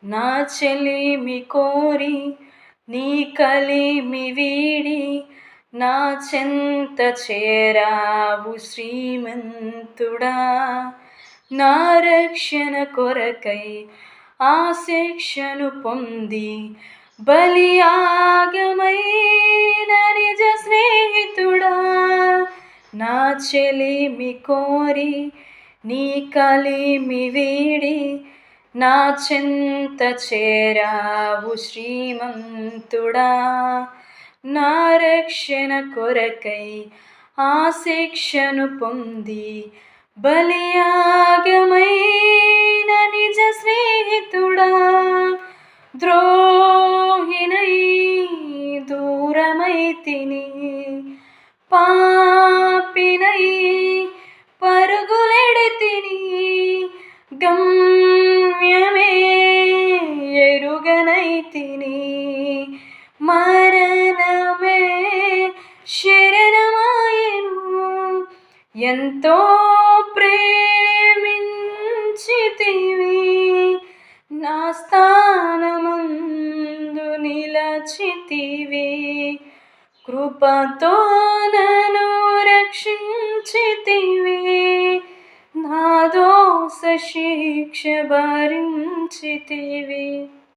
నా చెలిమి కోరి నీ కలిమి వీడి నా చెంత చేరావు శ్రీమంతుడా. నా రక్షణ కొరకై ఆ శిక్షను పొంది బలియాగమైన నిజ స్నేహితుడా. నా చెలిమి కోరి నీ కలిమి వీడి నా చెంత చేరావు శ్రీమంతుడా. నా రక్షణ కొరకై ఆ శిక్షను పొంది బలియాగమైన నిజ స్నేహితుడా. ద్రోహినై దూరమైతిని, పాపినై పరుగులెడితిని, గమ్యమే ఎరుగనైతిని, మరణమే శరణమాయెను. ఎంతో ప్రేమించితివి, నా స్థానమందు నిలచితివి, కృపతో నన్ను రక్షించితివి, నా దోష శిక్ష భరించితివి.